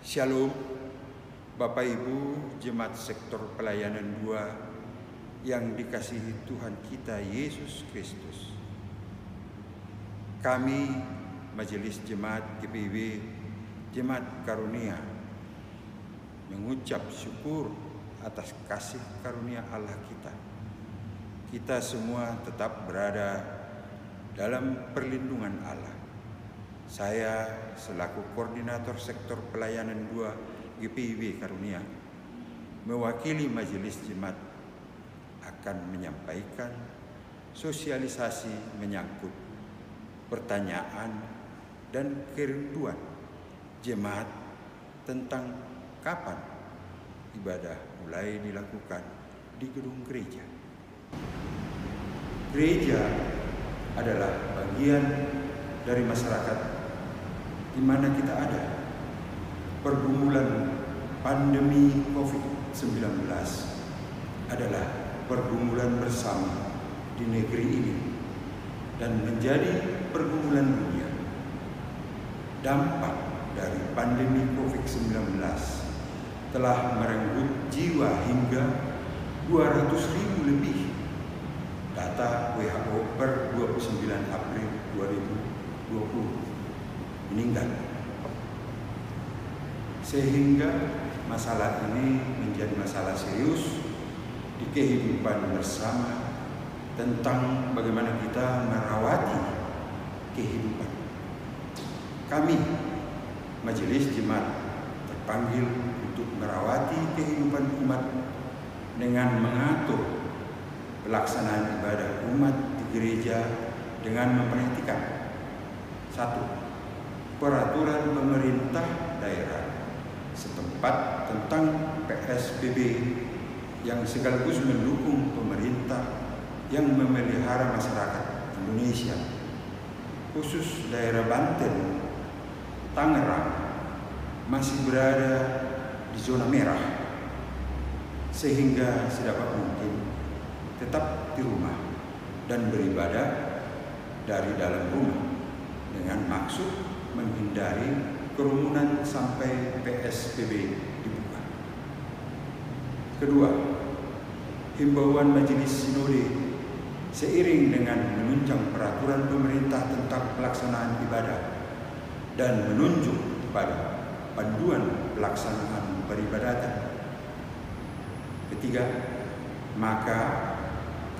Shalom, Bapak Ibu Jemaat Sektor Pelayanan 2 yang dikasihi Tuhan kita Yesus Kristus. Kami Majelis Jemaat GPIB Jemaat Karunia mengucap syukur atas kasih karunia Allah kita. Kita semua tetap berada dalam perlindungan Allah. Saya selaku Koordinator Sektor Pelayanan 2 GPIB Karunia mewakili Majelis Jemaat akan menyampaikan sosialisasi menyangkut pertanyaan dan kerinduan jemaat tentang kapan ibadah mulai dilakukan di gedung gereja. Gereja adalah bagian dari masyarakat di mana kita ada. Pergumulan pandemi COVID-19 adalah pergumulan bersama di negeri ini dan menjadi pergumulan dunia. Dampak dari pandemi COVID-19 telah merenggut jiwa hingga 200.000 lebih. Data WHO per 29 April 2020 meninggal. Sehingga masalah ini menjadi masalah serius di kehidupan bersama tentang bagaimana kita merawati kehidupan. Kami Majelis Jemaat terpanggil untuk merawati kehidupan umat dengan mengatur pelaksanaan ibadah umat di gereja dengan memperhatikan: 1. Peraturan pemerintah daerah setempat tentang PSBB yang sekaligus mendukung pemerintah yang memelihara masyarakat Indonesia, khusus daerah Banten, Tangerang masih berada di zona merah, sehingga sedapat mungkin tetap di rumah dan beribadah dari dalam rumah dengan maksud menghindari kerumunan sampai PSBB dibuka. Kedua, himbauan Majelis Sinode seiring dengan menunjang peraturan pemerintah tentang pelaksanaan ibadah dan menunjuk pada panduan pelaksanaan peribadatan. Ketiga, maka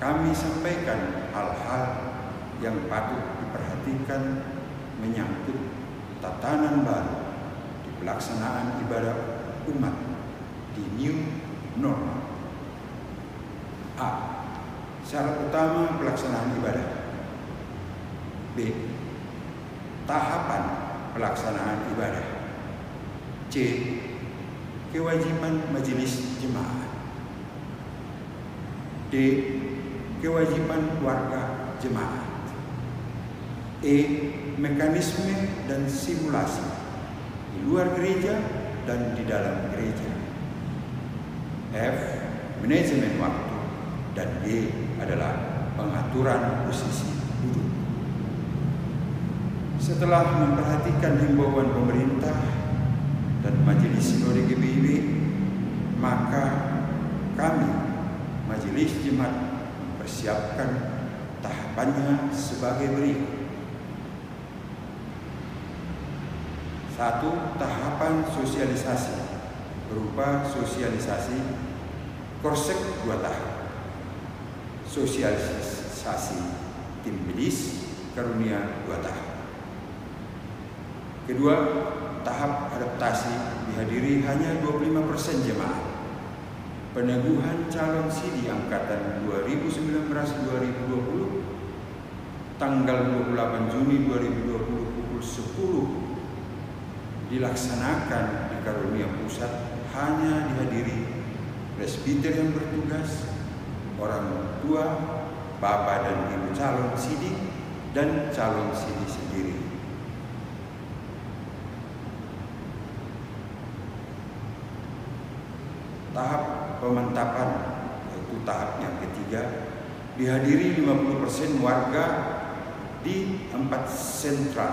kami sampaikan hal-hal yang patut diperhatikan menyangkut tatanan baru di pelaksanaan ibadah umat di new normal. A. Syarat utama pelaksanaan ibadah. B. Tahapan pelaksanaan ibadah. C. Kewajiban majelis jemaat. D. Kewajiban warga jemaat. E. Mekanisme dan simulasi di luar gereja dan di dalam gereja. F. Manajemen waktu. Dan G adalah pengaturan posisi duduk. Setelah memperhatikan himbauan pemerintah dan Majelis Sinode GPIB, maka kami Majelis Jemaat mempersiapkan tahapannya sebagai berikut. 1. Tahapan sosialisasi berupa sosialisasi korsek 2 tahap. Sosialisasi tim medis Karunia 2 tahap. Kedua, tahap adaptasi dihadiri hanya 25% jemaat. Peneguhan calon sidi angkatan 2019-2020 tanggal 28 Juni 2020 pukul 10 dilaksanakan di Karunia Pusat hanya dihadiri presbiter yang bertugas, orang tua, bapak dan ibu calon sidi, dan calon sidi sendiri. Tahap pemantapan, yaitu tahap yang ketiga, dihadiri 50% warga di 4 sentra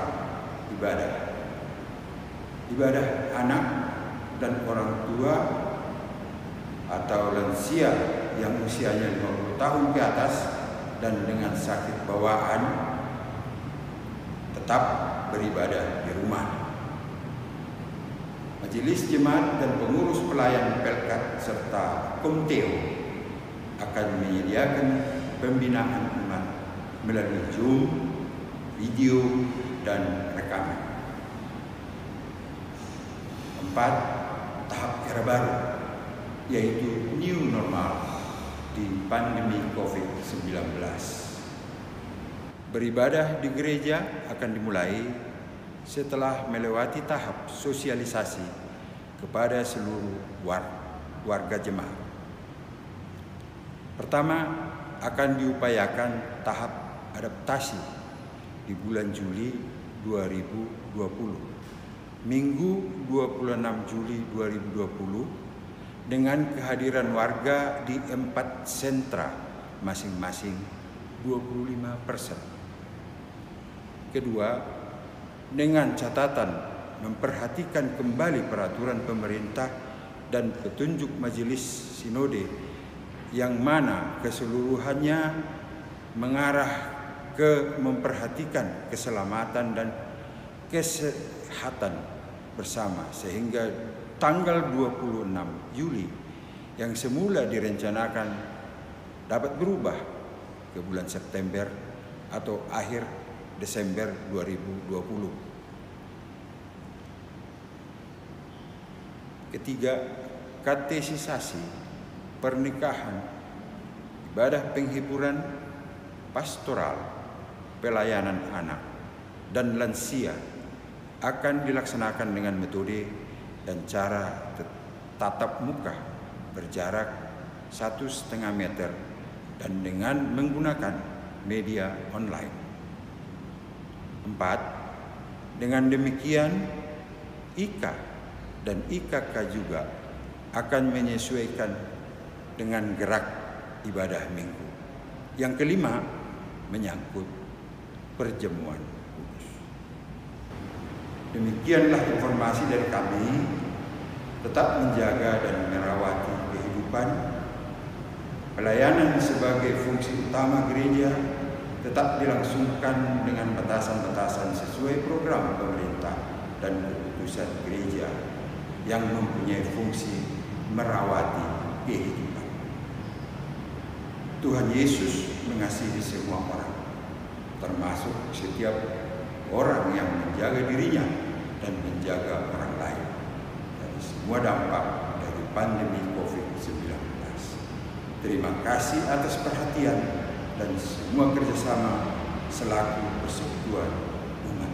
ibadah. Ibadah anak dan orang tua atau lansia yang usianya 50 tahun ke atas dan dengan sakit bawaan tetap beribadah di rumah. Majelis Jemaat dan pengurus pelayan Pelkat serta Komteo akan menyediakan pembinaan umat melalui Zoom, video, dan rekaman. 4. Tahap era baru, yaitu new normal di pandemi COVID-19. Beribadah di gereja akan dimulai setelah melewati tahap sosialisasi kepada seluruh warga jemaat. Pertama, akan diupayakan tahap adaptasi di bulan Juli 2020. Minggu 26 Juli 2020 dengan kehadiran warga di 4 sentra masing-masing 25%. Kedua, dengan catatan memperhatikan kembali peraturan pemerintah dan petunjuk majelis sinode yang mana keseluruhannya mengarah ke memperhatikan keselamatan dan kesehatan bersama, sehingga tanggal 26 Juli yang semula direncanakan dapat berubah ke bulan September atau akhir Desember 2020. Ketiga, katesisasi, pernikahan, ibadah penghiburan, pastoral, pelayanan anak, dan lansia akan dilaksanakan dengan metode dan cara tatap muka berjarak 1,5 meter dan dengan menggunakan media online. 4. Dengan demikian, IKA dan IKK juga akan menyesuaikan dengan gerak ibadah minggu. Yang kelima, menyangkut perjamuan kudus. Demikianlah informasi dari kami. Tetap menjaga dan merawati kehidupan, pelayanan sebagai fungsi utama gereja tetap dilangsungkan dengan batasan-batasan sesuai program pemerintah dan keputusan gereja yang mempunyai fungsi merawati kehidupan. Tuhan Yesus mengasihi semua orang, termasuk setiap orang yang menjaga dirinya dan menjaga orang lain dari semua dampak dari pandemi COVID-19. Terima kasih atas perhatian dan semua kerjasama selaku persekutuan umat